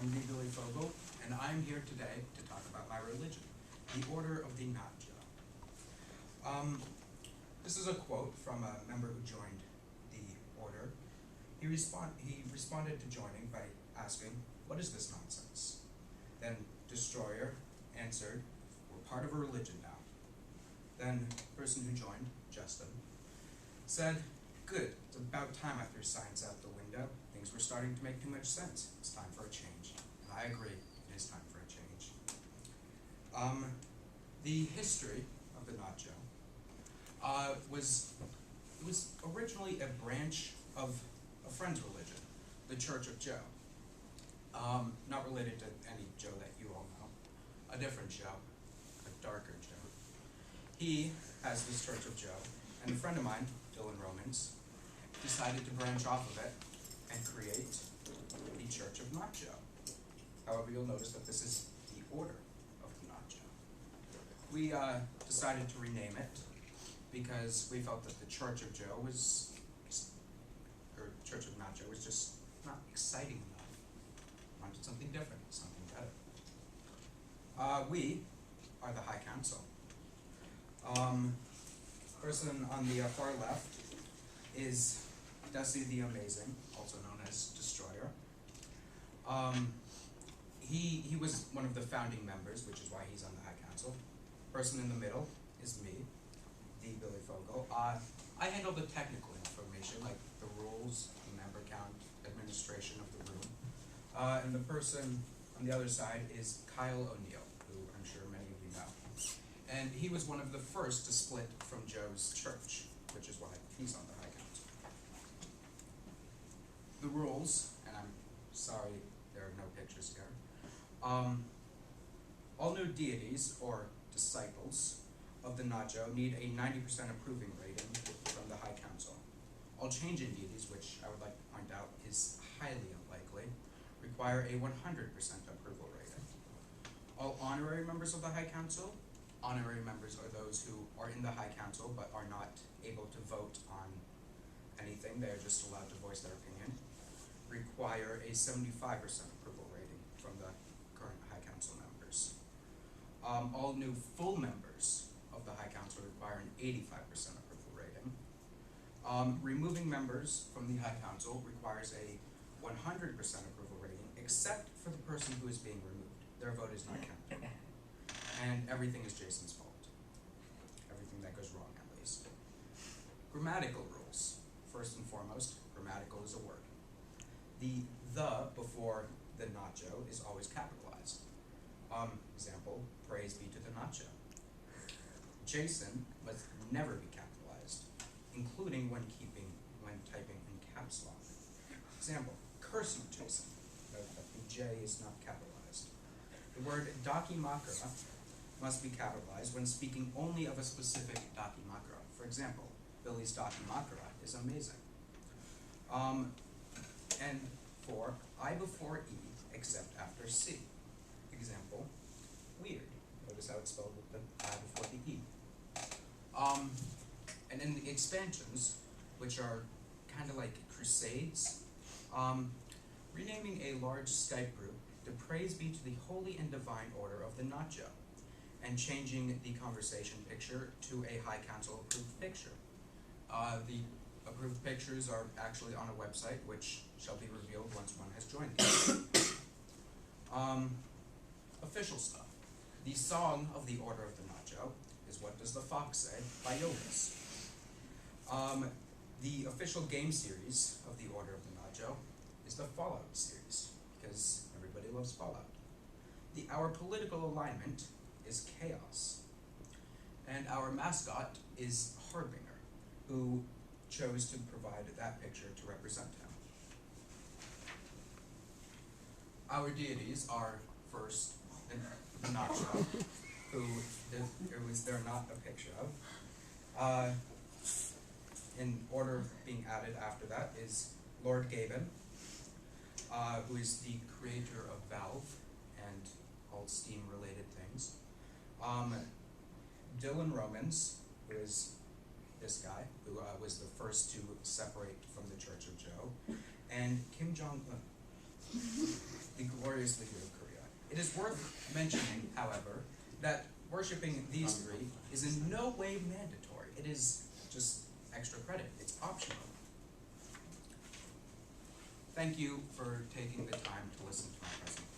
I'm Billy Fogel, and I'm here today to talk about my religion, the Order of the Not-Joe. This is a quote from a member who joined the order. He responded to joining by asking, "What is this nonsense?" Then Destroyer answered, "We're part of a religion now." Then the person who joined, Justin, said, "Good, it's about time I threw science out the window. Things were starting to make too much sense. It's time for a change." And I agree, it is time for a change. The history of the Not-Joe was originally a branch of a friend's religion, the Church of Joe. Not related to any Joe that you all know, a different Joe, a darker Joe. He has this Church of Joe, and a friend of mine, Dylan Romans, decided to branch off of it and create the Church of Not-Joe. However, you'll notice that this is the Order of the Not-Joe. We decided to rename it because we felt that the Church of Joe was, or Church of Not-Joe was just not exciting enough. Wanted something different, something better. We are the High Council. Person on the far left is Dusty the Amazing, also known as Destroyer. He was one of the founding members, which is why he's on the High Council. Person in the middle is me, the Billy Fogel. I handle the technical information, like the rules, the member count, administration of the room. And the person on the other side is Kyle O'Neill, who I'm sure many of you know. And he was one of the first to split from Joe's church, which is why he's on the High Council. The rules, and I'm sorry there are no pictures here. All new deities, or disciples, of the Not-Joe need a 90% approving rating from the High Council. All change-in deities, which I would like to point out is highly unlikely, require a 100% approval rating. All honorary members of the High Council, honorary members are those who are in the High Council but are not able to vote on anything, they are just allowed to voice their opinion, require a 75% approval rating from the current High Council members. All new full members of the High Council require an 85% approval rating. Removing members from the High Council requires a 100% approval rating, except for the person who is being removed. Their vote is not counted. And everything is Jason's fault. Everything that goes wrong, at least. Grammatical rules. First and foremost, grammatical is a word. The before the Not-Joe is always capitalized. Example, praise be to the Not-Joe. Jason must never be capitalized, including when typing in caps lock. Example, curse you, Jason. Note that the J is not capitalized. The word dakimakura must be capitalized when speaking only of a specific dakimakura. For example, Billy's dakimakura is amazing. And for I before E except after C. Example, weird. Notice how it's spelled with the I before the E. And in the expansions, which are kind of like crusades, renaming a large Skype group to praise be to the holy and divine order of the Not-Joe, and changing the conversation picture to a High Council approved picture. The approved pictures are actually on a website, which shall be revealed once one has joined the official stuff. The song of the Order of the Not-Joe is What Does the Fox Say by Yovis. The official game series of the Order of the Not-Joe is the Fallout series, because everybody loves Fallout. Our political alignment is Chaos. And our mascot is Harbinger, who chose to provide that picture to represent him. Our deities are first the Not-Joe, who there not a picture of. In order being added after that is Lord Gaben, who is the creator of Valve and all Steam-related things. Dylan Romans, who is this guy, who was the first to separate from the Church of Joe, and Kim Jong-un, the glorious glorious leader of Korea. It is worth mentioning, however, that worshipping these three is in no way mandatory. It is just extra credit. It's optional. Thank you for taking the time to listen to my presentation.